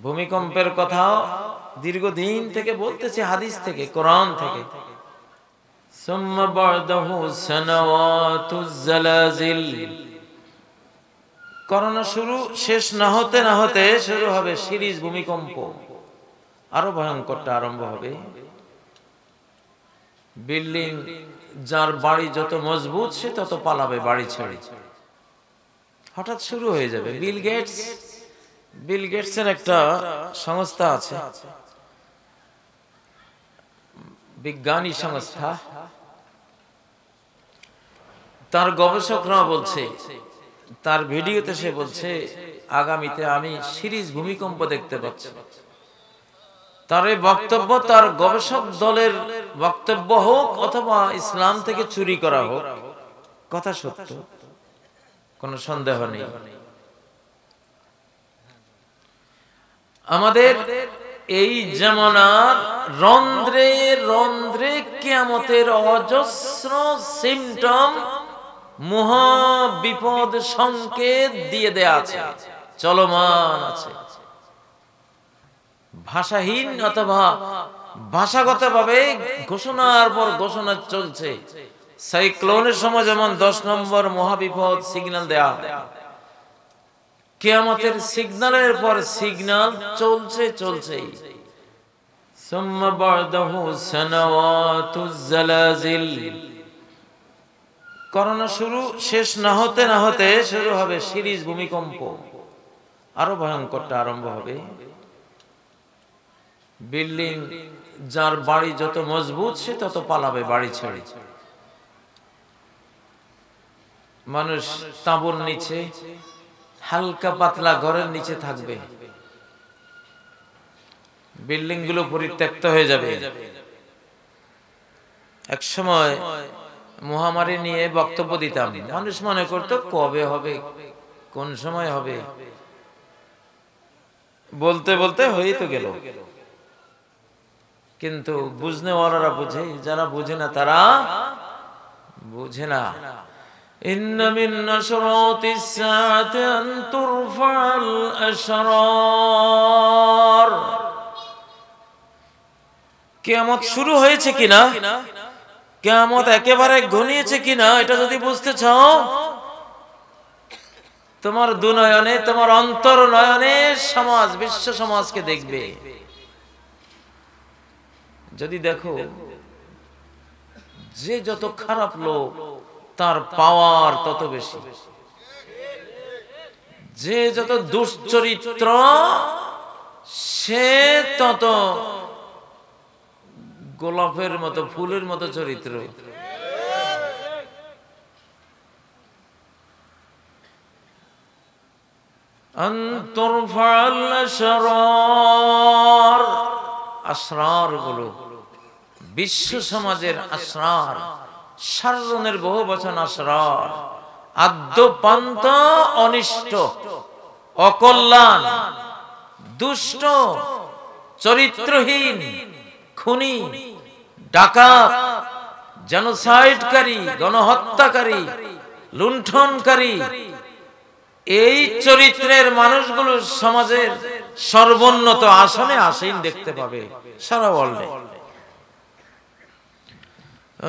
ভূমিকম্পের কথা দীর্ঘদিন থেকে বলতেছে, হাদিস থেকে, কোরআন থেকে। সুম্মা বা'দাহু সানাওয়াতুজ জালাজিল। করোনা শুরু, শেষ না হতে না হতে শুরু হবে সিরিজ ভূমিকম্প। আরো ভয়ঙ্করটা আরম্ভ হবে। বিল্ডিং, যার বাড়ি যত মজবুত সে তত পালাবে বাড়ি ছেড়ে। হঠাৎ শুরু হয়ে যাবে। বিল গেটসের একটা সংস্থা আছে, বিজ্ঞানী সংস্থা। তার গবেষকরা বলছে, তার ভিডিওতে সে বলছে, আগামীতে আমি সিরিজ ভূমিকম্প দেখতে পাচ্ছি। তার এই বক্তব্য, তার গবেষক দলের বক্তব্য হোক অথবা ইসলাম থেকে চুরি করা হোক, কথা সত্য, কোনো সন্দেহ নেই। আমাদের এই জামানার রন্ধ্রে রন্ধ্রে কিয়ামতের অজস্র সিমটম, মহা বিপদ সংকেত দিয়ে দেয়া আছে, চলমান আছে। ভাষাহীন অথবা ভাষাগতভাবে ঘোষণার পর ঘোষণা চলছে। সাইক্লোনের সময় যেমন 10 নম্বর মহাবিপদ সিগন্যাল দেয়া হয়, কিয়ামতের সিগন্যালের পর সিগন্যাল চলছে। সুম্মা বা'দাহু সানাওয়াতুজ জালাজিল। করোনা শুরু, শেষ না হতে না হতে শুরু হবে সিরিজ ভূমিকম্প। আরো ভয়ঙ্করটা আরম্ভ হবে। বিল্ডিং, যার বাড়ি যত মজবুত সে তত পালাবে বাড়ি ছেড়ে। মানুষ তাঁবুর নিচে, হালকা পাতলা ঘরের নিচে থাকবে। বিল্ডিং গুলো পরিত্যক্ত হয়ে যাবে। এক সময় মহামারী নিয়ে বক্তব্য দিতাম, মানুষ মনে করতো কবে হবে, কোন সময় হবে, বলতে বলতে হয়ে তো গেল। কিন্তু বুঝনেওয়ালারা বুঝে, যারা বুঝে না তারা বুঝে না। ইন্না মিন নাশরাতিস সাআতি আন তুরফা'আল আশরার। কিয়ামত শুরু হয়েছে কিনা, কিয়ামত একেবারে ঘনিয়েছে কিনা, এটা যদি বুঝতে চাও, তোমার দুনয়নে, তোমার অন্তর নয়নে সমাজ, বিশ্ব সমাজকে দেখবে। যদি দেখো যে যত খারাপ লোক তার পাওয়ার তত বেশি, যে যত দুশ্চরিত্র সে তত গোলাপের মতো, ফুলের মতো চরিত্র। আনতুরফা'আল আশরার। আশরার গুলো বিশ্ব সমাজের আশরার, শাররুনের বহু বচন আশরার, আদ্যপান্ত, অনিষ্ট, অকল্যাণ, দুষ্ট, চরিত্রহীন, খুনি, ডাকাত, জেনোসাইডকারী, গণহত্যাকারী, লুণ্ঠনকারী, এই চরিত্রের মানুষগুলো সমাজের সর্বোন্নত আসনে আসীন দেখতে পাবে সারা ওয়ার্ল্ডে।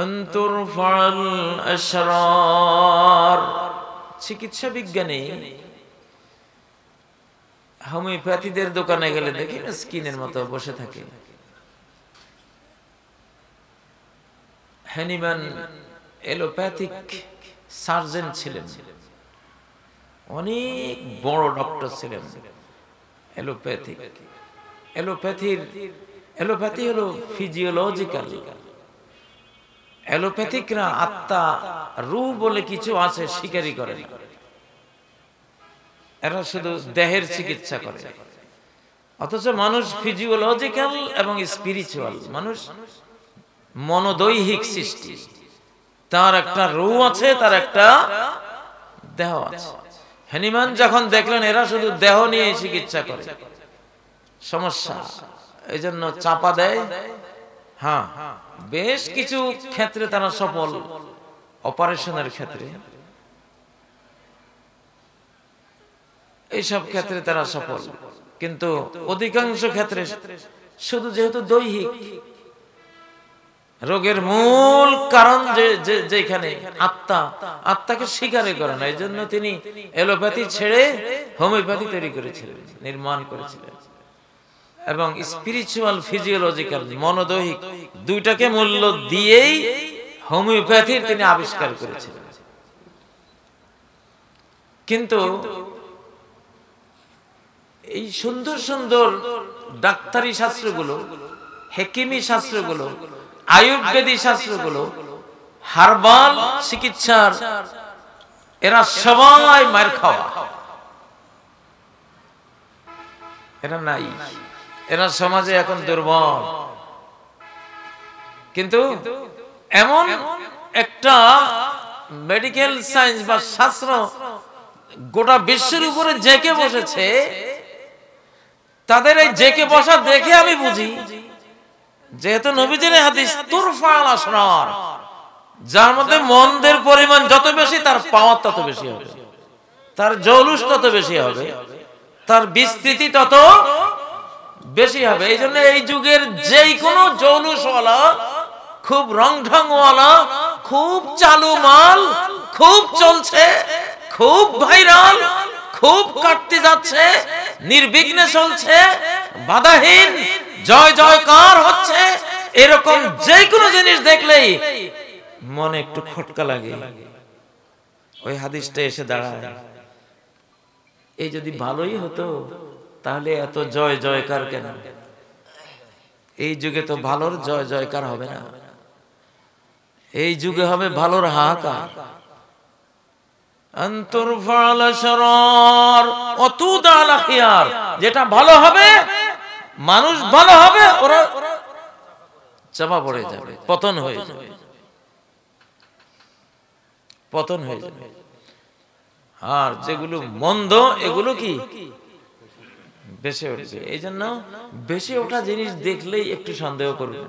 আনতুরফা'আল আশরার। চিকিৎসা বিজ্ঞানী হোমিওপ্যাথিদের দোকানে গেলে দেখি না স্কিনের মতো বসে থাকে। হ্যানিম্যান এলোপ্যাথিক সার্জন ছিলেন, অনেক বড় ডক্টর ছিলেন। এলোপ্যাথি হলো ফিজিওলজিক্যাল। এলোপ্যাথিকরা আত্মা, রূহ বলে কিছু আছে স্বীকারই করে না। এরা শুধু দেহের চিকিৎসা করে। অথচ মানুষ ফিজিওলজিক্যাল এবং স্পিরিচুয়াল। মানুষ মনোদৈহিক সৃষ্টি, তার একটা রূহ আছে, তার একটা দেহ আছে। হ্যানিম্যান যখন দেখলেন এরা শুধু দেহ নিয়ে চিকিৎসা করে, সমস্যা, এই জন্য চাপা দেয়। হ্যাঁ, বেশ কিছু ক্ষেত্রে তারা সফল, অপারেশনের ক্ষেত্রে, এইসব ক্ষেত্রে তারা সফল। কিন্তু অধিকাংশ ক্ষেত্রে শুধু যেহেতু দৈহিক রোগের মূল কারণ যেখানে আত্মাকে স্বীকারই করে না, এই জন্য তিনি এলোপ্যাথি ছেড়ে হোমিওপ্যাথি তৈরি করেছিলেন, নির্মাণ করেছিলেন। এবং স্পিরিচুয়াল ফিজিওলজিক্যাল মনোদৈহিক দুইটাকে মূল্য দিয়েই হোমিওপ্যাথির তিনি আবিষ্কার করেছিলেন। কিন্তু এই সুন্দর সুন্দর ডাক্তারি শাস্ত্রগুলো, হেকিমি শাস্ত্রগুলো, আয়ুর্বেদিক শাস্ত্রগুলো, হার্বাল চিকিৎসার এরা সবাই মার খাওয়া, এরা নাই, এরা সমাজে এখন দুর্বল। কিন্তু এমন একটা মেডিকেল সায়েন্স বা শাস্ত্র গোটা বিশ্বের উপরে জেকে বসেছে, তাদের এই জেকে বসা দেখে আমি বুঝি, যেহেতু নবীজির হাদিস তুরফাল আসরার, যার মধ্যে মন্দের পরিমাণ যত বেশি তার পাওয়ার তত বেশি হবে, তার জৌলুস তত বেশি হবে, তার বিস্তৃতি তত বেশি হবে। এই জন্য এই যুগের যেই কোনো জৌলুসওয়ালা, খুব রংঢংওয়ালা, খুব চালু মাল, খুব চলছে, খুব ভাইরাল, খুব কাটতে যাচ্ছে, নির্বিঘ্নে চলছে, বাধাহীন, জয় জয়কার হচ্ছে, এরকম যে কোনো জিনিস দেখলেই মনে একটু খটকা লাগে। ওই হাদিসটা এসে দাঁড়ায়, এই যদি ভালোই হতো তাহলে এত জয় জয়কার কেন? এই যুগে তো ভালোর জয় জয়কার হবে না, এই যুগে হবে ভালোর হাহাকার। যেটা ভালো হবে, মানুষ ভালো হবে, ওরা চাপা পড়ে যাবে, পতন হয়ে যাবে, পতন হয়ে যাবে। আর যেগুলো মন্দ এগুলো কি বেশি উঠবে। এই জন্য বেশি ওঠা জিনিস দেখলেই একটু সন্দেহ করবে।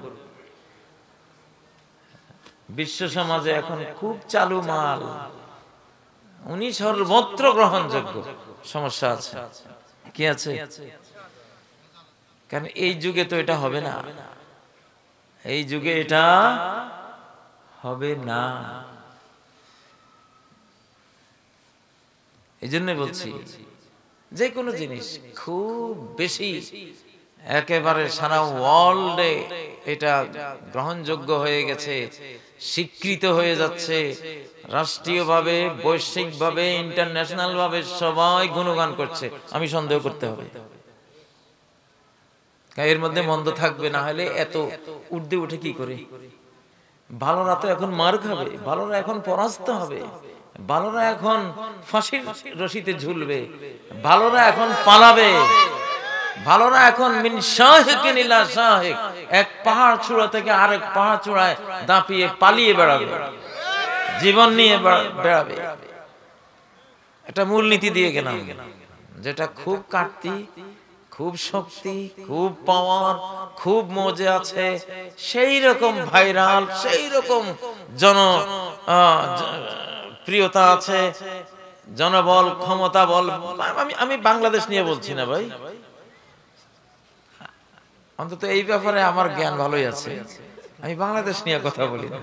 বিশ্ব সমাজে এখন খুব চালু মাল, উনি সর্বত্র গ্রহণযোগ্য। সমস্যা আছে, কি আছে? কারণ এই যুগে তো এটা হবে না, এই যুগে এটা হবে না। এই জন্য বলছি, যে কোনো জিনিস খুব বেশি একেবারে সারা ওয়ার্ল্ডে এটা গ্রহণযোগ্য হয়ে গেছে, স্বীকৃত হয়ে যাচ্ছে, রাষ্ট্রীয়ভাবে, বৈশ্বিকভাবে, ইন্টারন্যাশনাল ভাবে সবাই গুণগান করছে, আমি সন্দেহ করতে হবে এর মধ্যে মন্দ থাকবে। না হলে এত ঊর্ধ্বে উঠে কি করে? ভালোরা তো এখন মার খাবে, ভালোরা এখন পরাস্ত হবে, ভালোরা এখন ফাঁসির রশিতে ঝুলবে, ভালোরা এখন পালাবে, ভালোরা এখন মিন শাহিকিন ইলা শাহিক, এক পাহাড় চূড়া থেকে আরেক পাহাড় চূড়ায় দাপিয়ে পালিয়ে বেড়াবে, জীবন নিয়ে বেড়াবে। একটা মূলনীতি দিয়ে গেলাম, যেটা খুব কাটতি, খুব শক্তি, খুব পাওয়ার, খুব মজে আছে, সেই রকম ভাইরাল, সেই রকম প্রিয়তা আছে, জনবল, ক্ষমতা বল। আমি বাংলাদেশ নিয়ে বলছি না ভাই, অন্তত এই ব্যাপারে আমার জ্ঞান ভালোই আছে, আমি বাংলাদেশ নিয়ে কথা বলি না।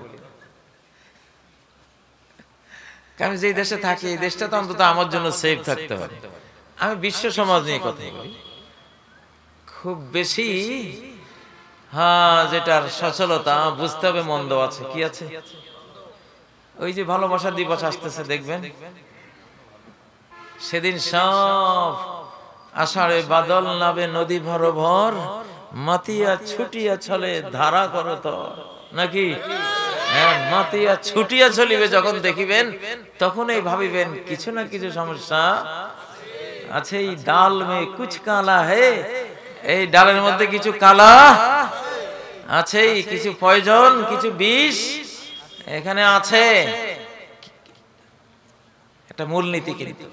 আমি যে দেশে থাকি, এই দেশটা তো অন্তত আমার জন্য সেফ থাকতে হবে। আমি বিশ্ব সমাজ নিয়ে কথা বলি। খুব বেশি যেটার সচলতা বুঝতে হবে, মন্দ আছে, কি আছে? ওই যে ভালোবাসা দিবস আসতেছে, দেখবেন সেদিন সব আষাঢ়ে বাদল নাবে নদী ভর ভর, মাতিয়া ছুটিয়া চলে ধারা করো তো, নাকি? মাতিয়া ছুটিয়া চলিবে যখন দেখিবেন, তখন এই ভাবিবেন কিছু না কিছু সমস্যা আছে। এই ডাল মে কুছ কালা হে, এই ডালের মধ্যে কিছু কালা আছে, কিছু পয়জন, কিছু বিষ এখানে আছে। একটা মূলনীতি, কিন্তু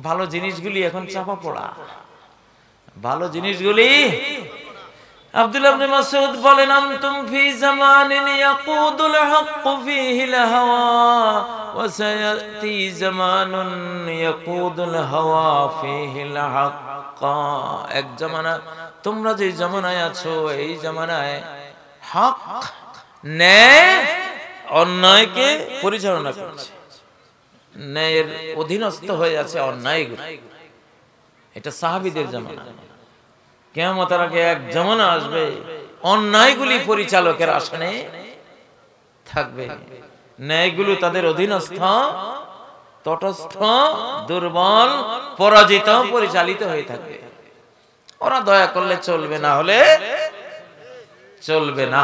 ভালো জিনিসগুলি এখন চাপা পড়া, ভালো জিনিসগুলি আব্দুল্লাহ ইবনে মাসউদ বলেন, আনতুম ফি জামানিন ইয়াকুদুল হাক্কু ফীহিল হাওয়া ওয়া সায়াতি জামানুন ইয়াকুদুল হাওয়া ফীহিল হাক্কা। এক জামানা, তোমরা যে জামানায় আছো এই জামানায় হক, ন্যায় অন্যায়কে পরিচালনা করছে, ন্যায়ের অধীনস্থ হয়ে আছে অন্যায়গুলো। এটা সাহাবীদের জামানা। কিয়ামতের আগে এক জামানা আসবে অন্যায়গুলি পরিচালকের আসনে থাকবে, ন্যায়গুলো তাদের অধীনস্থ, তটস্থ, দুর্বল, পরাজিত, পরিচালিত হয়ে থাকবে। ওরা দয়া করলে চলবে, না হলে চলবে না।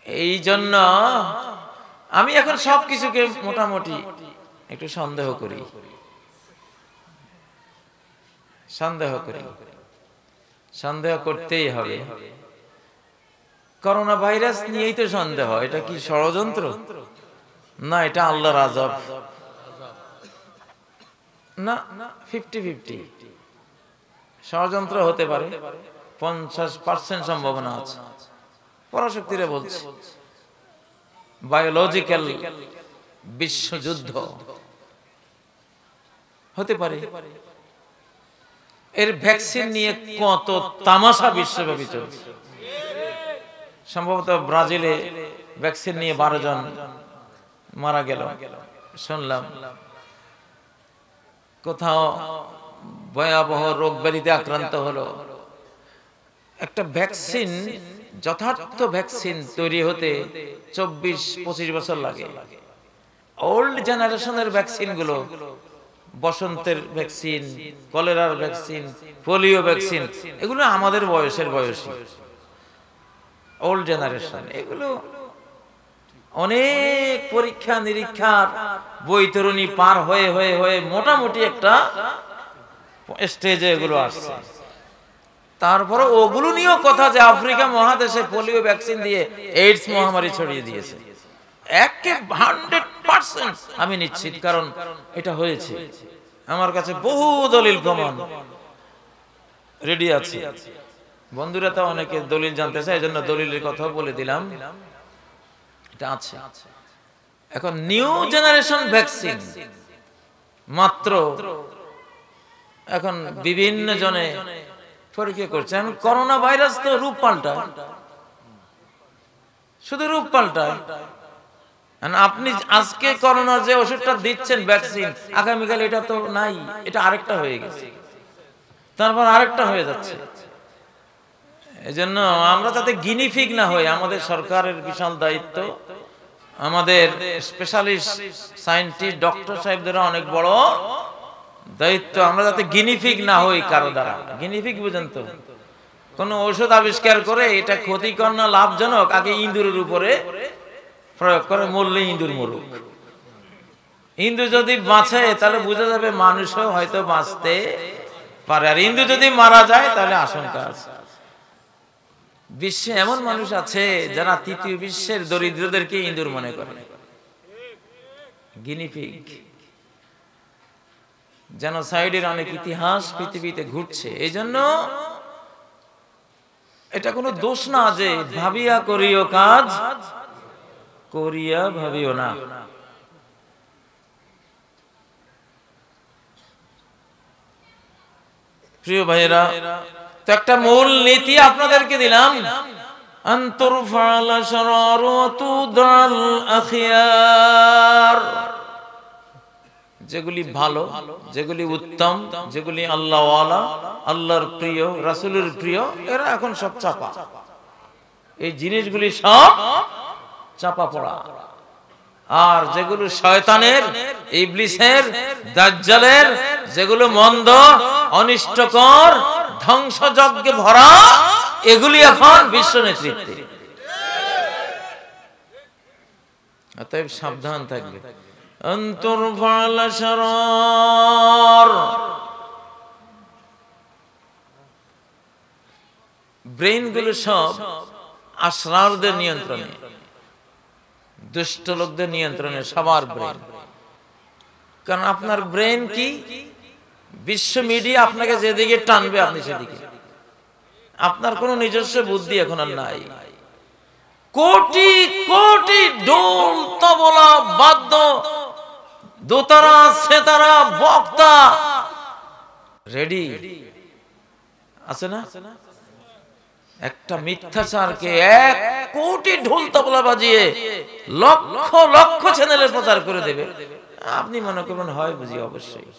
এই জন্য আমি এখন সবকিছুকে মোটামুটি একটু সন্দেহ করি। সন্দেহ করতেই হবে। করোনা ভাইরাস নিয়েই তো সন্দেহ। এটা কি ষড়যন্ত্র? না, এটা আল্লাহর আযাব। না, 50-50 ষড়যন্ত্র হতে পারে, 50% সম্ভাবনা আছে। পরাশক্তিরা বলছে বায়োলজিক্যাল বিশ্বযুদ্ধ হতে পারে। এর ভ্যাকসিন নিয়ে কত তামাশা বিশ্বব্যাপী চলছে। সম্ভবত ব্রাজিলে ভ্যাকসিন নিয়ে 12 জন মারা গেল শুনলাম। কোথাও ভয়াবহ রোগ ব্যাধিতে আক্রান্ত হলো। একটা ভ্যাকসিন, যথার্থ ভ্যাকসিন তৈরি হতে 24-25 বছর লাগে। ওল্ড জেনারেশনের ভ্যাকসিন গুলো, বসন্তের ভ্যাকসিন, কলেরার ভ্যাকসিন, পোলিও ভ্যাকসিন, এগুলো আমাদের বয়সী ওল্ড জেনারেশন। এগুলো অনেক পরীক্ষা নিরীক্ষার বৈতরণী পার হয়ে হয়ে হয়ে মোটামুটি একটা স্টেজে এগুলো আসছে। তারপরে ওগুলো নিয়েও কথা যে আফ্রিকা মহাদেশে পোলিও ভ্যাকসিন দিয়ে এইডস মহামারী ছড়িয়ে দিয়েছে। 100% আমি নিশ্চিত, কারণ এটা হয়েছে। আমার কাছে বহু দলিল প্রমাণ রেডি আছে। বন্ধুরা তো অনেকে দলিল জানতে চায়, এজন্য দলিলের কথা বলে দিলাম। এটা আছে। এখন নিউ জেনারেশন ভ্যাকসিন মাত্র এখন বিভিন্ন জনে পরীক্ষা করছে। করোনা ভাইরাস তো রূপ পাল্টায়, শুধু রূপ পাল্টায়। আপনি আজকে করোনার যে ওষুধটা দিচ্ছেন ভ্যাকসিন, আগামীকাল এটা তো নাই, এটা আরেকটা হয়ে গেছে, তারপর আরেকটা হয়ে যাচ্ছে। এজন্য আমরা যাতে গিনিফিগ না হই, আমাদের সরকারের বিশাল দায়িত্ব, আমাদের স্পেশালিস্ট সায়েন্টিস্ট ডক্টর সাহেবদের অনেক বড় দায়িত্ব, আমরা যাতে গিনিফিগ না হই কারো দ্বারা। গিনিফিগ বুঝেন তো, কোন ঔষধ আবিষ্কার করে এটা ক্ষতিকর না লাভজনক, আগে ইঁদুরের উপরে প্রয়োগ করে, মরলে ইঁদুর মরুক। ইঁদুর যদি বাঁচে তাহলে বোঝা যাবে মানুষও হয়তো বাঁচতে পারে, আর ইঁদুর যদি মারা যায় তাহলে আশঙ্কা আছে। বিশ্বে এমন মানুষ আছে যারা তৃতীয় বিশ্বের দরিদ্রদেরকে ইঁদুর মনে করে, গিনিপিগ। জেনোসাইডের অনেক ইতিহাস পৃথিবীতে ঘটছে। এই জন্য এটা কোনো দোষ না যে ভাবিয়া করিও কাজ, করিয়া ভাবিও না। প্রিয় ভাইয়েরা, তো একটা মূল নীতি আপনাদেরকে দিলাম, আনতুরফাল শারারাতুল আখিয়ার, যেগুলি ভালো, যেগুলি উত্তম, যেগুলি আল্লাহওয়ালা, আল্লাহর প্রিয়, রাসূলের প্রিয়, এরা এখন সব চাপা। এই জিনিসগুলি সব চাপা পড়া। আর যেগুলো শয়তানের, ইবলিসের, দাজ্জালের, যেগুলো মন্দ, অনিষ্টকর, ধ্বংসযজ্ঞে ভরা, এগুলি এখন বিশ্ব নেতৃত্বে। অতএব সাবধান থাকবে। আনতুরফাল শারার, ব্রেইন গুলো সব আশরারদের নিয়ন্ত্রণে, দুষ্ট লোকদের নিয়ন্ত্রণে সবার ব্রেন। কারণ আপনার ব্রেন কি? বিশ্ব মিডিয়া আপনাকে যেদিকে টানবে আপনি সেদিকে, আপনার কোনো নিজস্ব বুদ্ধি এখন আর নাই। কোটি কোটি ঢোল তবলা বাদ্য দোতারা সেতারা বক্তা রেডি আছে না? একটা মিথ্যাচারকে 1 কোটি ঢোল তবলা বাজিয়ে লক্ষ লক্ষ চ্যানেলে প্রচার করে দেবে। আপনি মনে করবেন হয় বুঝি, অবশ্যই।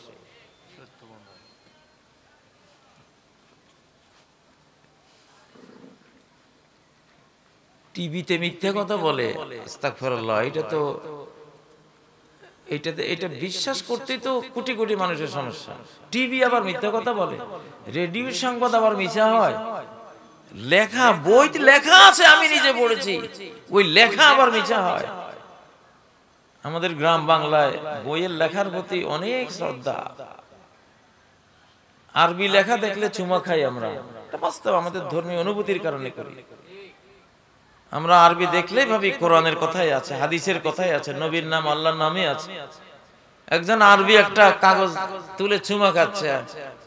টিভিতে মিথ্যা কথা বলে, আস্তাগফিরুল্লাহ, এটা বিশ্বাস করতেই তো কোটি কোটি মানুষের সমস্যা। টিভি আবার মিথ্যা কথা বলে, রেডিও সংবাদ আবার মিছা হয়, লেখা বইতে লেখা আছে, আমি নিজে পড়েছি, ওই লেখা আবার মিছা হয়। আমাদের গ্রাম বাংলায় বইয়ের লেখার প্রতি অনেক শ্রদ্ধা। আরবি লেখা দেখলে চুমা খাই আমরা, এটা বাস্তব, আমাদের ধর্মীয় অনুভূতির কারণে করি। আমরা আরবি দেখলেই ভাবি কোরআনের কথাই আছে, হাদিসের কথাই আছে, নবীর নাম আল্লাহর নামে আছে। একজন আরবি একটা কাগজ তুলে চুমা খাচ্ছে,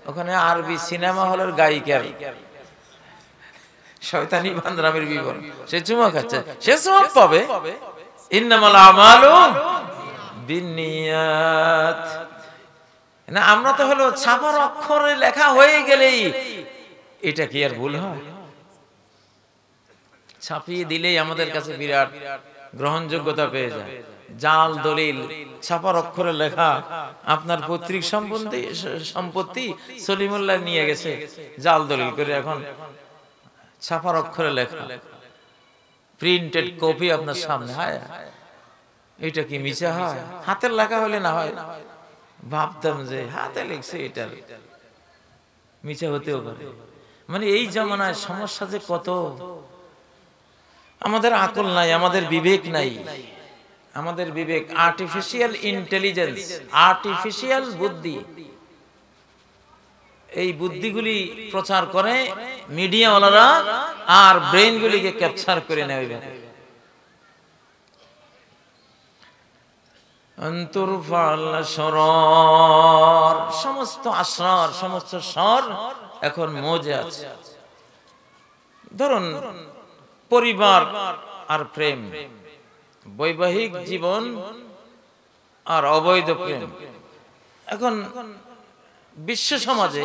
ওখানে আরবি সিনেমা হলের গায়িকার শয়তানি বান্দরামের বিবরণ, সে চুমা খাচ্ছে, সে সওয়াব পাবে। ইন্নামাল আমালু বিন্নিয়াত। না, আমরা তো হলো ছাপার অক্ষরে লেখা হয়ে গেলেই এটা কি আর ভুল হয়? ছাপিয়ে দিলেই আমাদের কাছে বিরাট গ্রহণযোগ্যতা পেয়ে যায়। জাল দলিল, ছাপার অক্ষরে লেখা, আপনার পৈতৃক সম্পত্তি সলিমুল্লাহ নিয়ে গেছে জাল দলিল করে, এখন ছাপার অক্ষরে লেখা, প্রিন্টেড কপি আপনার সামনে। হায়, এটা কি মিছা হয়? হাতের লেখা হলে না হয় ভাবতাম যে হাতে লিখছে, এটা মিছা হতেও পারে। মানে এই জামানায় সমস্যা যে কত! আমাদের আকল নাই, আমাদের বিবেক নাই। আমাদের বিবেক আর্টিফিশিয়াল ইন্টেলিজেন্স, আর্টিফিশিয়াল বুদ্ধি, এই বুদ্ধিগুলি প্রচার করে মিডিয়াওয়ালারা, আর ব্রেইনগুলিকে ক্যাপচার করে নেয়। সমস্ত আসরার, সমস্ত স্বর এখন মজে আছে। ধরুন পরিবার আর প্রেম, বৈবাহিক জীবন আর অবৈধ প্রেম, এখন বিশ্ব সমাজে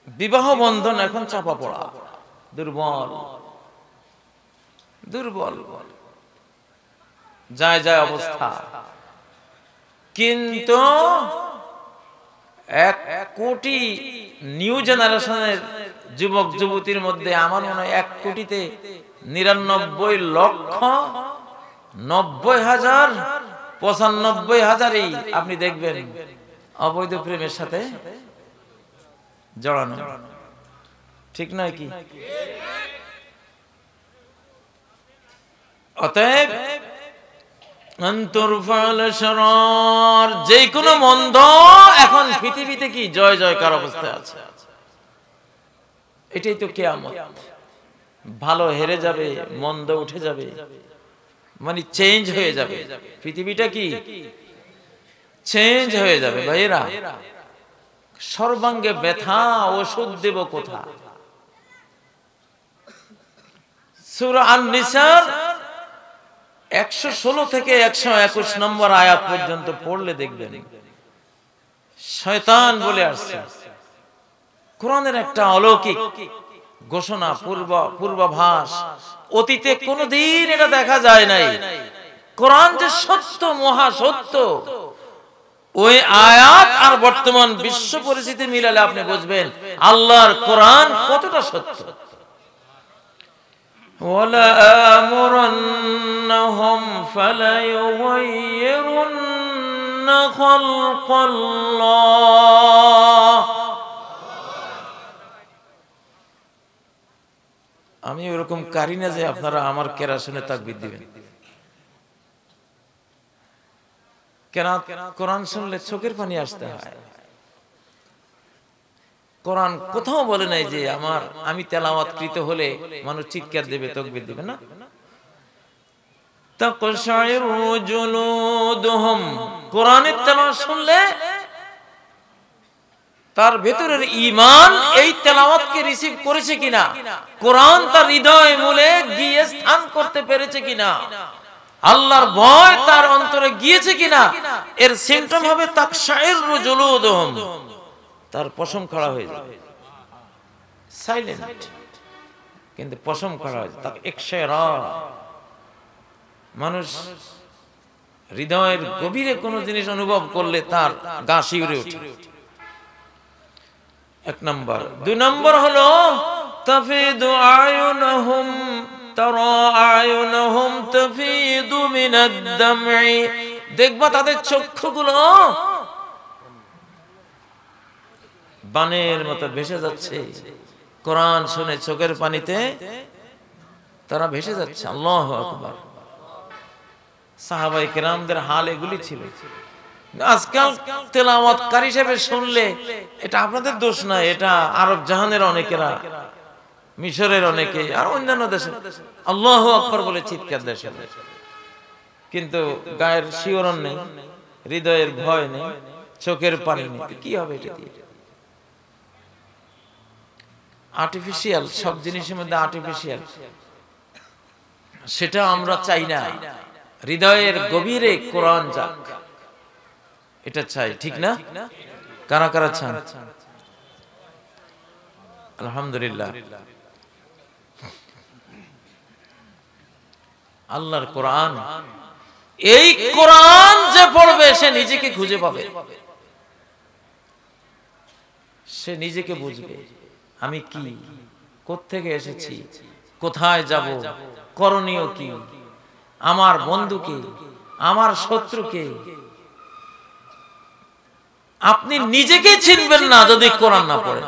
বিবাহ বন্ধন এখন চাপা পড়া, দুর্বল দুর্বল যায় যায় অবস্থা। কিন্তু 1 কোটি নিউ জেনারেশনের যুবক যুবতীর মধ্যে আমার মনে হয় 1 কোটিতে 99,90,000 95,000ই আপনি দেখবেন অবৈধ প্রেমের সাথে জড়ানো। ঠিক নয় কি? অতএব যে কোনো মন্দ এখন পৃথিবীতে কি জয় জয়কার অবস্থায় আছে। এটাই তো কিয়ামত। ভালো হেরে যাবে, মন্দ উঠে যাবে, মানে চেঞ্জ হয়ে যাবে পৃথিবীটা, কি চেঞ্জ হয়ে যাবে। ভাইয়েরা, সর্বাঙ্গে ব্যথা, ওষুধ দেব কোথা? সূরা আন-নিসার 116 থেকে 121 নম্বর আয়াত পর্যন্ত পড়লে দেখবেন শয়তান বলে আসছে। কোরআনের একটা অলৌকিক ঘোষণা, পূর্বাভাস, অতীতে কোনোদিন এটা দেখা যায় নাই। কোরআন যে সত্য, মহা সত্য, ওই আয়াত আর বর্তমান বিশ্ব পরিস্থিতি মিলালে আপনি বুঝবেন আল্লাহর কোরআন কতটা সত্য। ওয়ালা আমরুন্নাহুম ফালায়ুগাইয়িরুন্না খালকাল্লাহ। আমি ওরকম কারি না যে আপনারা আমার কেরা শুনে তাকবীর দিবেন। কোরআন শুনলে চোখের পানি আসতে হয়। কোরআন কোথাও বলে নাই যে আমি তেলাওয়াতকৃত হলে মানুষ চিৎকার দেবে, তাকবীর দিবে না। তাকশাইরু জুলুদুহুম, কোরআনের তেলাওয়াত শুনলে তার ভেতরের ঈমান এই তেলাওয়াতকে রিসিভ করেছে কিনা, কোরআন তার হৃদয় মূলে গিয়ে স্থান করতে পেরেছে কিনা, আল্লাহর ভয় তার অন্তরে গিয়েছে কিনা, এর সিম্পটম হবে তাকশাইরু জুলুদুহুম, তার পশম খাড়া হয়ে যাবে, সাইলেন্ট কিন্তু পশম খাড়া হয়ে যাবে। একশেরা মানুষ হৃদয়ের গভীরে কোনো জিনিস অনুভব করলে তার গা শিউরে ওঠে, এক নম্বর। দুই নম্বর হলো তাফিদু আয়ুনুহুম তারা আয়ুনুহুম তাফিদু মিনাদ দাম'i, দেখবা তাদের চক্ষুগুলো বানের মতো ভেসে যাচ্ছে, কোরআন শুনে চোখের পানিতে তারা ভেসে যাচ্ছে। আল্লাহু আকবার। সাহাবায়ে কেরামদের হাল এগুলি ছিল। আজকাল তেলাওয়াতকারী হিসেবে শুনলে এটা আপনাদের দোষ না, এটা আরব জাহানের অনেকেরা, মিশরের অনেকে আর অন্যান্য দেশে আল্লাহু আকবার বলে চিৎকার দেশে, কিন্তু গায়ের শিহরণ নেই, হৃদয়ের ভয় নেই, চোখের পানি নেই। কি হবে এটা দিয়ে? আর্টিফিশিয়াল, সব জিনিসের মধ্যে আর্টিফিশিয়াল, সেটা আমরা চাই না। হৃদয়ের গভীরে কোরআন যাক, এটা চাই, ঠিক না? কারা কারা চান? আলহামদুলিল্লাহ। আল্লাহর কোরআন, এই কোরআন যে পড়বে সে নিজেকে খুঁজে পাবে, সে নিজেকে বুঝবে, আমি কি, কোত্থেকে এসেছি, কোথায় যাব, করণীয় কি, আমার বন্ধুকে, আমার শত্রুকে। আপনি নিজেকে চিনবেন না যদি কোরআন না পড়েন,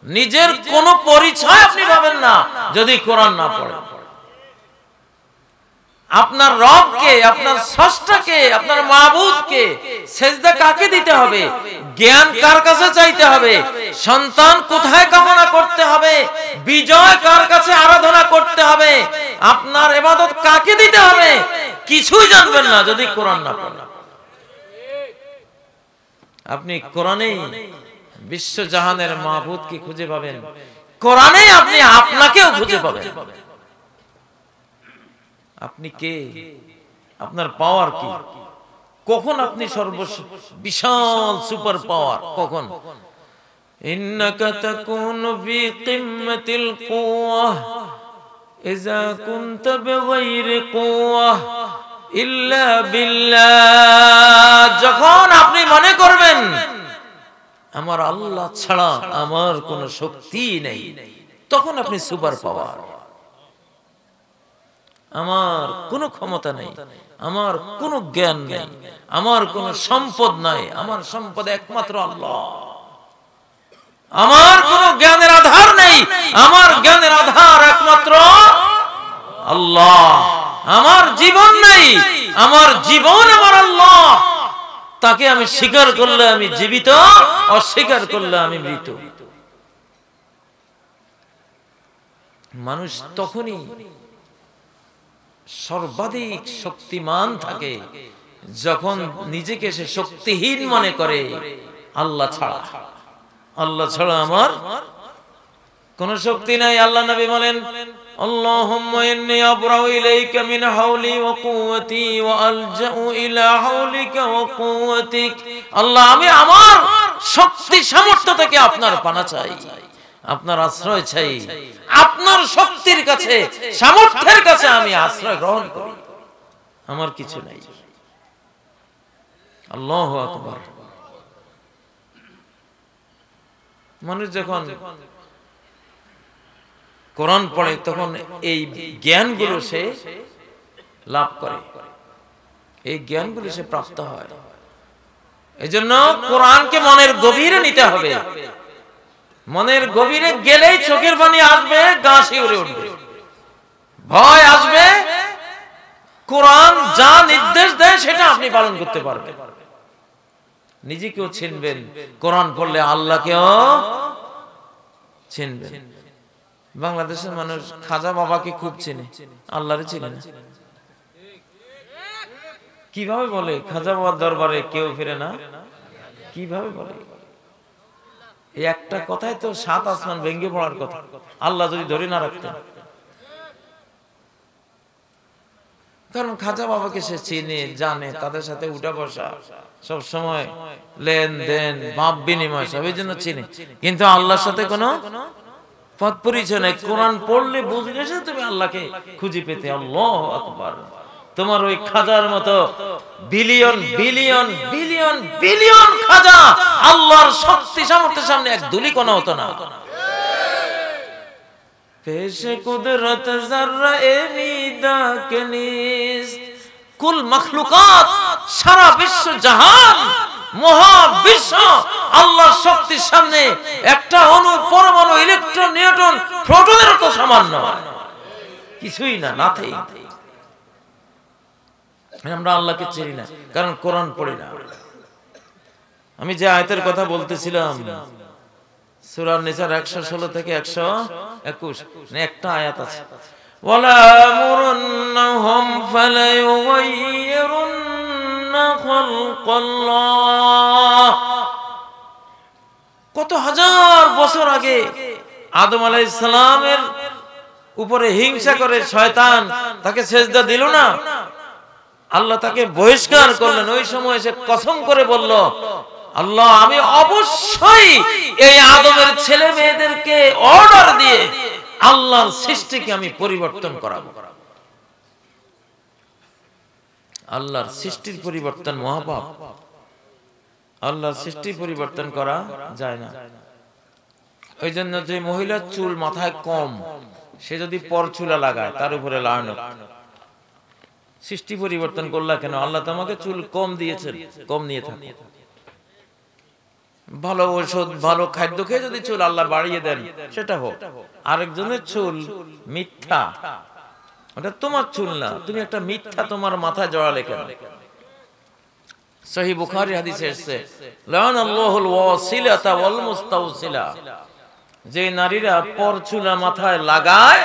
নিজের কোন পরিচয় আপনি পাবেন না যদি কোরআন না পড়েন। আপনার রবকে, আপনার স্রষ্টাকে, আপনার মাবুদকে সেজদা কাকে দিতে হবে, জ্ঞান কার কাছে চাইতে হবে, সন্তান কোথায় কামনা করতে হবে, বিজয় কার কাছে আরাধনা করতে হবে, আপনার ইবাদত কাকে দিতে হবে, কিছুই জানবেন না যদি কোরআন না পড়েন। আপনি কোরআনেই বিশ্বজাহানের মাবুদকে খুঁজে পাবেন, কোরআনেই আপনি আপনাকেও খুঁজে পাবেন। আপনি কে, আপনার পাওয়ার কি, কখন আপনি বিশাল সুপার পাওয়ার, কখন? ইন্নাকা তাকুনু ফি কিম্মাতিল কুওয়া ইযা কুনতা বিগাইরি কুওয়া ইল্লা বিল্লাহ, যখন আপনি মনে করবেন আমার আল্লাহ ছাড়া আমার কোনো শক্তি নেই, তখন আপনি সুপার পাওয়ার। আমার কোনো ক্ষমতা নেই, আমার কোনো জ্ঞান নেই, আমার কোনো সম্পদ নাই, আমার সম্পদ একমাত্র আল্লাহ। আমার কোনো জ্ঞানের আধার নেই, আমার জ্ঞানের আধার একমাত্র আল্লাহ। আমার জীবন নেই, আমার জীবন আমার আল্লাহ। তাকে আমি স্বীকার করলে আমি জীবিত, অস্বীকার করলে আমি মৃত। মানুষ তখনই সর্বাধিক শক্তিমান থাকে যখন নিজেকে সে শক্তিহীন মনে করে আল্লাহ ছাড়া। আল্লাহ ছাড়া আমার কোন শক্তি নাই। আল্লাহ নবী বলেন, আল্লাহুম্মা ইন্নী আবরাউ ইলাইকা মিন হাওলি ওয়া কুওয়াতি ওয়া আলজাউ ইলা হাওলিকা ওয়া কুওয়াতিক। আল্লাহ, আমি আমার শক্তি সামর্থ্য থেকে আপনার পানা চাই, আপনার আশ্রয় চাই, আপনার শক্তির কাছে, সামর্থ্যের কাছে আমি আশ্রয় গ্রহণ করি, আমার কিছু নাই। আল্লাহু আকবার। মানুষ যখন কোরআন পড়ে তখন এই জ্ঞানগুলো সে লাভ করে, এই জ্ঞানগুলো সে প্রাপ্ত হয়। এজন্য কোরআনকে মনের গভীরে নিতে হবে। মনের গভীরে গেলেই চোখের পানি আসবে, গা শিউরে উঠবে, ভয় আসবে। কোরআন যা নির্দেশ দেয় সেটা আপনি পালন করতে পারবেন, নিজেকেও চিনবেন। কোরআন পড়লে আল্লাহকেও চিনবেন। বাংলাদেশের মানুষ খাজা বাবাকে খুব চেনে, আল্লাহরে চেনে না। কিভাবে বলে খাজা বাবার দরবারে কেউ ফিরে না? কিভাবে বলে? এই একটা কথাই তো 7 আসমান ভেঙে পড়ার কথা, আল্লাহ যদি ধরে না রাখতেন। কারণ খাজা বাবাকে সে চিনে জানে, তাদের সাথে উঠা বসা সব সময়, লেনদেন ভাব বিনিময় সবের জন্য চিনে, কিন্তু আল্লাহর সাথে কোনো পথ পরিচয় নাই। কোরআন পড়লে বুঝলে সে তুমি আল্লাহকে খুঁজে পেতে। আল্লাহু আকবার। তোমার ওই খাজার মতো বিলিয়ন বিলিয়ন বিলিয়ন বিলিয়ন খাজা আল্লাহর শক্তি সামর্থ্যের সামনে এক ধুলি কোনো হতো না। পেশে কুদরত জাররা এ নিদা কে নিস্ত, কুল মখলুকাত সারা বিশ্ব জাহান মহাবিশ্ব আল্লাহর শক্তির সামনে একটা অণু পরমাণু ইলেকট্রন নিউট্রন প্রোটনের তো সামান্য, কিছুই না, নাথিং। আমরা আল্লাহকে চিনি না কারণ কোরআন পড়ি না। আমি যে আয়াতের কথা বলতেছিলাম সূরা নিসার 116 থেকে 121 একটা আয়াত আছে, ওয়ালা মুরুন্নাহুম ফালায়ুগাইয়িরুন্না খালকাল্লাহ। কত হাজার বছর আগে আদম আলাইহিস সালামের উপরে হিংসা করে শয়তান তাকে সিজদা দিল না, আল্লাহ তাকে বহিষ্কার করলেন। ওই সময় সে কসম করে বলল, আল্লাহ আমি অবশ্যই এই আদমের ছেলে মেয়েদেরকে অর্ডার দিয়ে আল্লাহর সৃষ্টিকে আমি পরিবর্তন করাবো। আল্লাহর সৃষ্টির পরিবর্তন মহাপাপ, আল্লাহর সৃষ্টি পরিবর্তন করা যায় না। ওই জন্য যে মহিলার চুল মাথায় কম সে যদি পরচুলা লাগায় তার উপরে লানত। সৃষ্টি পরিবর্তন করলা কেন? আল্লাহ তোমাকে চুল কম দিয়েছেন, কম নিয়ে থাকো। ভালো ঔষধ ভালো খাদ্য খেয়ে যদি চুল আল্লাহ বাড়িয়ে দেন সেটা হোক। আরেকজনের চুল মিথ্যা, ওটা তোমার চুল না, তুমি একটা মিথ্যা তোমার মাথায় জড়ালে কেন? সহিহ বুখারী হাদিসে এসেছে, লানাল্লাহুল ওয়াসিলাতা ওয়াল মুস্তাওসিলা, যে নারীরা পরচুলা মাথায় লাগায়,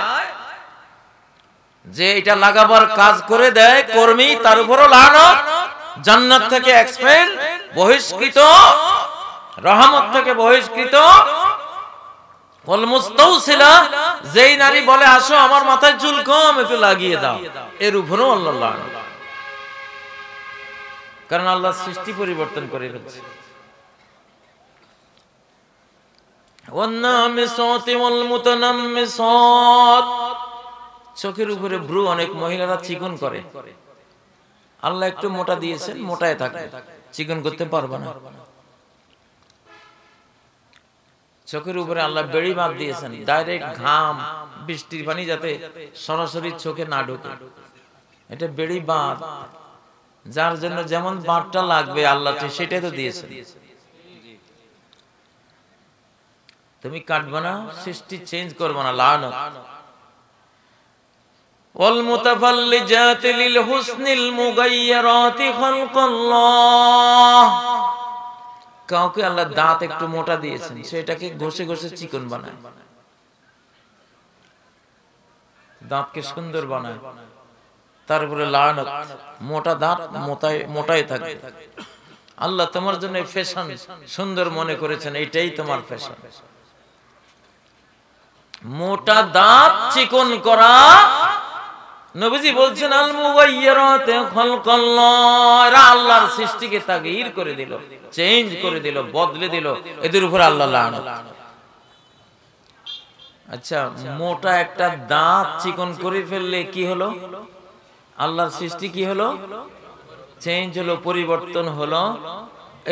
যে এটা লাগাবার কাজ করে দেয় কর্মী, তার উপরও লানত, জান্নাত থেকে এক্সপেল, বহিষ্কৃত, রহমত থেকে বহিষ্কৃত। ওয়াল মুস্তাওসিলা, যেই নারী বলে আসো আমার মাথায় চুল কম একটু লাগিয়ে দাও, এর উপরও আল্লাহ লানত। কারণ আল্লাহ সৃষ্টি পরিবর্তন করে ফেলছে। ওয়ান্নামিসাতি ওয়াল মুতানাম্মিসাত, চোখের উপরে ভ্রু অনেক মহিলারা চিকন করে, আল্লাহ একটু মোটা দিয়েছেন, মোটায় থাকে, চিকন করতে পারবে না। চোখের উপরে আল্লাহ বেড়ি বাঁধ দিয়েছেন, ডাইরেক্ট ঘাম বৃষ্টির পানি যাতে সরাসরি চোখে না ঢোকে, এটা বেড়ি বাঁধ, যার জন্য যেমন বাঁধটা লাগবে আল্লাহ সেটাই তো দিয়েছেন। তুমি কাটবে না, সৃষ্টি চেঞ্জ করবে না, লানত। ওয়াল মুতাফাল্লিজাতি লিল হুসনিল মুগায়্যিরাতি খালকাল্লাহ, কাউকে আল্লাহ দাঁত একটু মোটা দিয়েছেন, সেটাকে ঘষে ঘষে চিকন বানায়, দাঁতকে সুন্দর বানায়, তারপরে লানত, মোটা দাঁত মোটাই থাকে। আল্লাহ তোমার জন্য ফ্যাশন সুন্দর মনে করেছেন, এইটাই তোমার ফ্যাশন। মোটা দাঁত চিকন করা, নবীজি বলছেন আল মুগায়্যিরাতি খালকাল্লাহ, এরা আল্লাহর সৃষ্টিকে তাগয়ীর করে দিল, চেঞ্জ করে দিল, বদলে দিল, এদের উপর আল্লাহ লানত। আচ্ছা, মোটা একটা দাঁত চিকন করে ফেললে কি হলো? আল্লাহর সৃষ্টি কি হলো? চেঞ্জ হলো, পরিবর্তন হলো,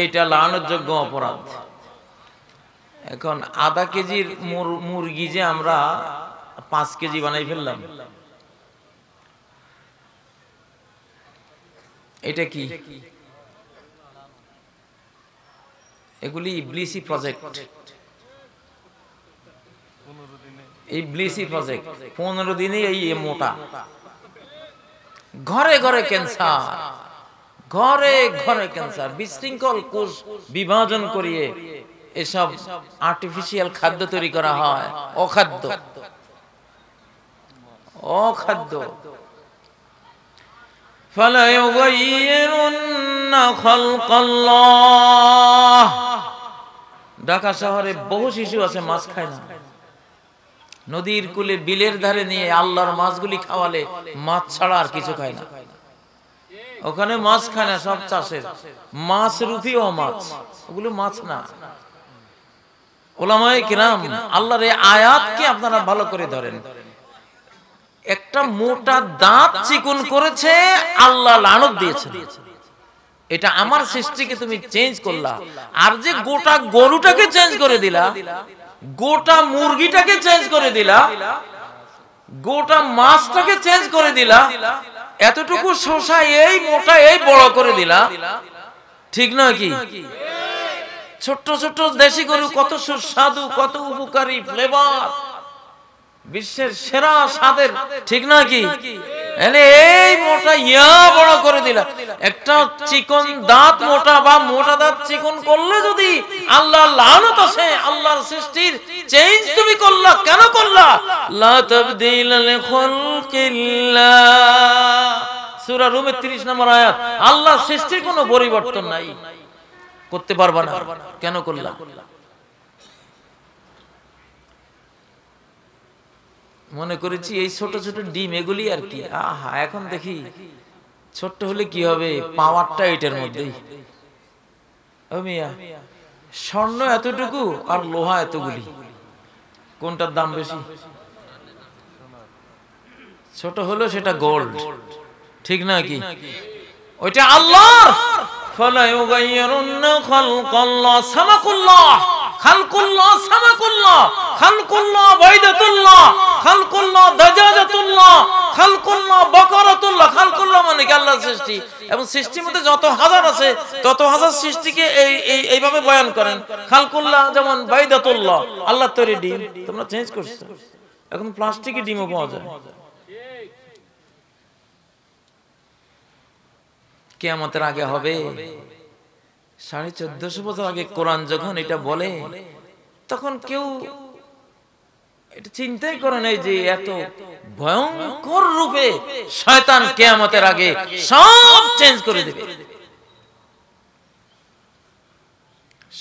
এইটা লানতযোগ্য অপরাধ। এখন আধা কেজির মুরগি যে আমরা 5 কেজি বানাই ফেললাম, এটা কি? এগুলি ইবলিসি প্রজেক্ট, ইবলিসি প্রজেক্ট। 15 দিনে এই মোটা, ঘরে ঘরে ক্যান্সার, ঘরে ঘরে ক্যান্সার, বিশৃঙ্খল কোষ বিভাজন করিয়ে এসব আর্টিফিশিয়াল খাদ্য তৈরি করা হয়, অখাদ্য, অখাদ্য। ফালা ইউগায়্যিরুন্না খালকাল্লাহ, ঢাকা শহরে বহু শিশু আছে মাছ খায় না, নদীর কূলে বিলের ধারে নিয়ে আল্লাহর মাছগুলি খাওয়ালে মাছ ছাড়া আর কিছু খায় না। ওখানে মাছ খায় না, সব চাষের মাছ, রুপি ও মাছ, ওগুলো মাছ না। ওলামায়ে কিরাম আল্লাহর এই আয়াতকে আপনারা ভালো করে ধরেন। একটা মোটা দাঁত চিকন করেছে, আল্লাহ লানত দিয়েছে, এটা আমার সৃষ্টিকে তুমি চেঞ্জ করলা। আর যে গোটা গরুটাকে চেঞ্জ করে দিলা, গোটা মুরগিটাকে চেঞ্জ করে দিলা, গোটা মাছটাকে চেঞ্জ করে দিলা, এতটুকু শসা এই মোটা এই বড় করে দিলা, ঠিক নয় কি? ছোট্ট ছোট্ট দেশি গরু কত সুস্বাদু, কত উপকারী ফ্লেভার, বিশ্বের সেরা স্বাদের, ঠিক নয় কি? এই মোটা ইয়া বড় করে দিলা। একটা চিকন দাঁত মোটা বা মোটা দাঁত চিকন করলে যদি আল্লাহ লানত আসে, আল্লাহর সৃষ্টির চেঞ্জ তুমি করলা, কেন করলা? লা তাবদীলা লিখালকিল্লাহ, সূরা রুমের 30 নম্বর আয়াত। আল্লাহর সৃষ্টির কোনো পরিবর্তন নাই, করতে পারবা না, কেন করলা? মনে করেছি এই ছোট ছোট ডিম এগুলি আর কি, আহা এখন দেখি ছোট্ট হলে কি হবে, পাওয়ারটা এটার মধ্যেই। ও মিয়া, স্বর্ণ এতটুকু আর লোহা এতগুলি, কোনটার দাম বেশি? ছোট হলো সেটা গোল্ড, ঠিক না কি? ওইটা আল্লাহর। ফালা ইউগাইয়িরুন্না খালকাল্লাহ, সামাকুল্লাহ, খালকুল্লাহ, সামাকুল্লাহ, খালকুল্লাহ বাইদাতুল্লাহ, খালকুল্লাহ দাজাজাতুল্লাহ, খালকুল্লাহ বাকারাতুল্লাহ। খালকুল্লাহ মানে কি? আল্লাহর সৃষ্টি, এবং সৃষ্টির মধ্যে যত হাজার আছে তত হাজার সৃষ্টিকে এইভাবে বয়ান করেন। খালকুল্লাহ যেমন বাইদাতুল্লাহ, আল্লাহর তৈরি ডিম, তোমরা চেঞ্জ করছো, এখন প্লাস্টিকের ডিমও পাওয়া যায়। কিয়ামতের আগে হবে, 1450 বছর আগে কোরআন যখন এটা বলে, তখন কেউ এটা চিন্তাই করে নাই যে এত ভয়ঙ্কর রূপে শয়তান কিয়ামতের আগে সব চেঞ্জ করে দেবে,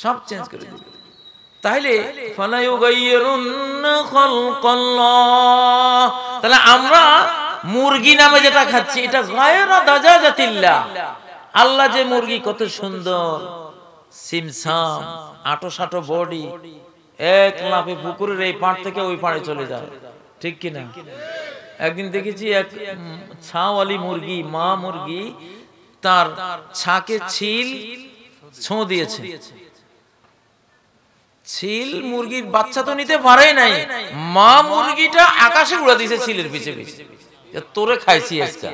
সব চেঞ্জ করে দেবে। তাহলে ফালা ইউগাইয়িরুন্না খালকাল্লাহ, তাহলে আমরা মুরগি নামে যেটা খাচ্ছি এটা গায়রা দাজাজাতিল্লাহ। আল্লাহ যে মুরগি কত সুন্দর, সিমসাম, আটো সাটো বডি, এক লাফে পুকুরের এই পাড় থেকে ওই পাড়ে চলে যায়, ঠিক কিনা? একদিন দেখেছি এক ছাওয়ালি মুরগি, মা মুরগি, তার ছাকে ছিল ছোঁ দিয়েছে। ছিল মুরগির বাচ্চা তো নিতে পারে নাই, মা মুরগিটা আকাশে উড়া দিয়েছে ছিলের পিছে পিছে, তোরে খাইছি আজকে।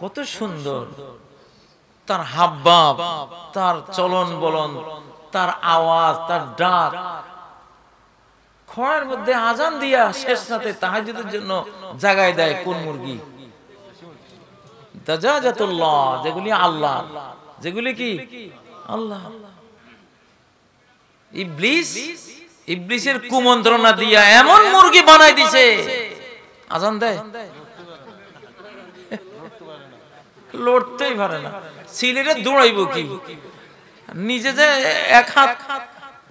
কত সুন্দর তার হাবভাব, তার চলন বলন, তার আওয়াজ, তার ডাক। খড়ের মধ্যে আজান দিয়া শেষ রাতে তাহাজ্জুদের জন্য জাগায় দেয় কোন মুরগি? দাজাজাতুল্লাহ, যেগুলি আল্লাহ, যেগুলি কি আল্লাহ। ইবলিস, ইবলিসের কুমন্ত্রণা দিয়া এমন মুরগি বানাই দিছে, আজান দেয়, লড়তেই পারে না, সিলেটে দৌড়াইব কি? নিজে যে এক হাত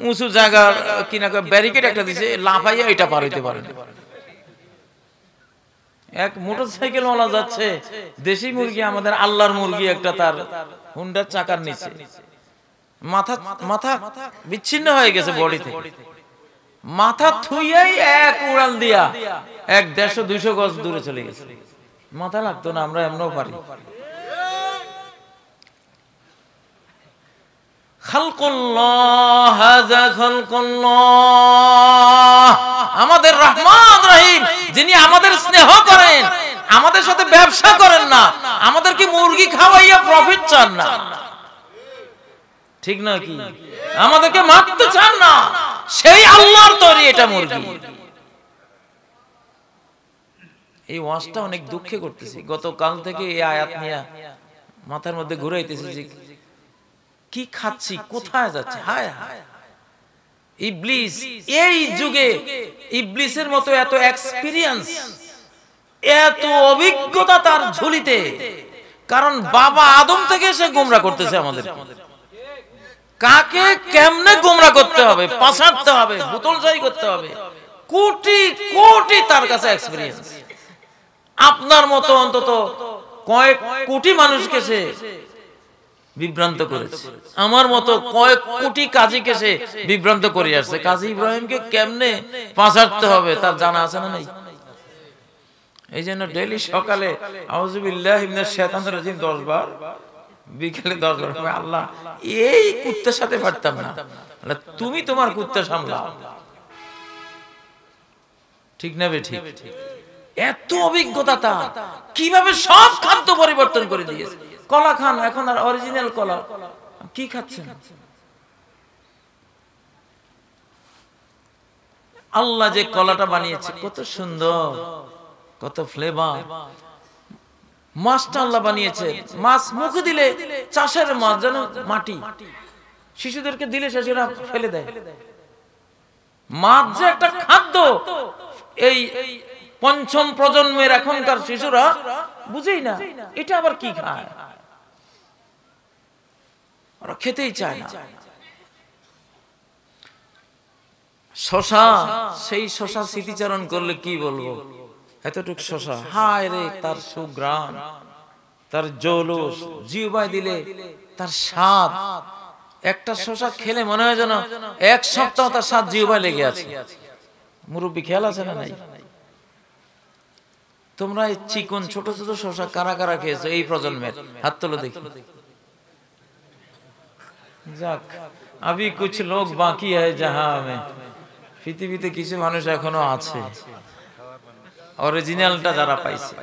উঁচু জায়গার কিনা ব্যারিকেড একটা দিছে, লাফাইয়া এটা পার হইতে পারে না। এক মোটরসাইকেল ওয়ালা যাচ্ছে, দেশি মুরগি, আমাদের আল্লাহর মুরগি একটা, তার হুন্ডার চাকার নিচে মাথা মাথা বিচ্ছিন্ন হয়ে গেছে বডি থেকে, মাথা থুইয়াই এক উড়াল দিয়া 100-200 গজ দূরে চলে গেছে। মাথা লাগতো না, আমরা এমনও পারি। খালকুল্লাহ, হাযা খালকুল্লাহ, আমাদের রহমান রহিম, যিনি আমাদের স্নেহ করেন, আমাদের সাথে ব্যবসা করেন না, আমাদেরকে মুরগি খাওয়াইয়া প্রফিট চান না, ঠিক না কি? আমাদেরকে মারতে চান না, সেই আল্লাহর তৈরি এটা মুরগি। এই ওয়াজটা অনেক দুঃখে করতেছি, গতকাল থেকে এই আয়াত নিয়ে মাথার মধ্যে ঘুরাইতেছি যে কি খাচ্ছি, কোথায় যাচ্ছে। হায় হায়, ইবলিস এই যুগে, ইবলিসের মতো এত এক্সপেরিয়েন্স, এত অভিজ্ঞতা তার ঝুলিতে, কারণ বাবা আদম থেকে সে গোমরা করতেছে আমাদের। কাকে কেমনে গোমরা করতে হবে, পাছাড়তে হবে, বোতলজাই করতে হবে, কোটি কোটি তার কাছে এক্সপেরিয়েন্স। আপনার মতো অন্তত কয়েক কোটি মানুষকে সে বিভ্রান্ত করেছে, আমার মতো কয়েক কোটি কাজীকে সে বিভ্রান্ত করে আসছে। কাজী ইব্রাহিমকে কেমনে পাছাড়তে হবে তার জানা আছে না নাই? এই জন্য ডেইলি সকালে আউযুবিল্লাহি মিনাশ শাইতানির রাজিম 10 বার, বিকেলে 10 বার। আল্লাহ, এই কুত্তার সাথে পারতাম না, তুমি তোমার কুত্তা সামলাও। ঠিক না বে ঠিক? এত অভিজ্ঞতা তার, কিভাবে সব খাদ্য পরিবর্তন করে দিয়েছে। কলা খান, এখন আর অরিজিনাল কলা কি খাচ্ছেন? আল্লাহ যে কলাটা বানিয়েছে কত সুন্দর, কত ফ্লেভার। মাছটা আল্লাহ বানিয়েছে, মাছ মুখে দিলে চাষের মাছ যেন মাটি, শিশুদেরকে দিলে শিশুরা ফেলে দেয়। মাছ যে একটা খাদ্য, এই পঞ্চম প্রজন্মের এখনকার শিশুরা বুঝেই না এটা আবার কি খায়, ওরা খেতেই চায় না। শশা, সেই শশা স্মৃতিচারণ করলে কি বলবো, এতটুক শশা, হায় রে তার সুঘ্রাণ, তার জৌলুস, জিহ্বায় দিলে তার স্বাদ। একটা শশা খেলে মনে হয় যেন এক সপ্তাহ তার স্বাদ জিহ্বায় লেগে আছে। মুরব্বি খেয়াল আছে না নাই? তোমরা এই চিকন ছোট ছোট শশা কারা কারা খেয়েছো এই প্রজন্মের? হাত তোলো দেখি। যাক, আবি কুছ লোক বাকি है जहां में, পৃথিবীতে কিছু মানুষ এখনো আছে অরিজিনালটা যারা পাইছে।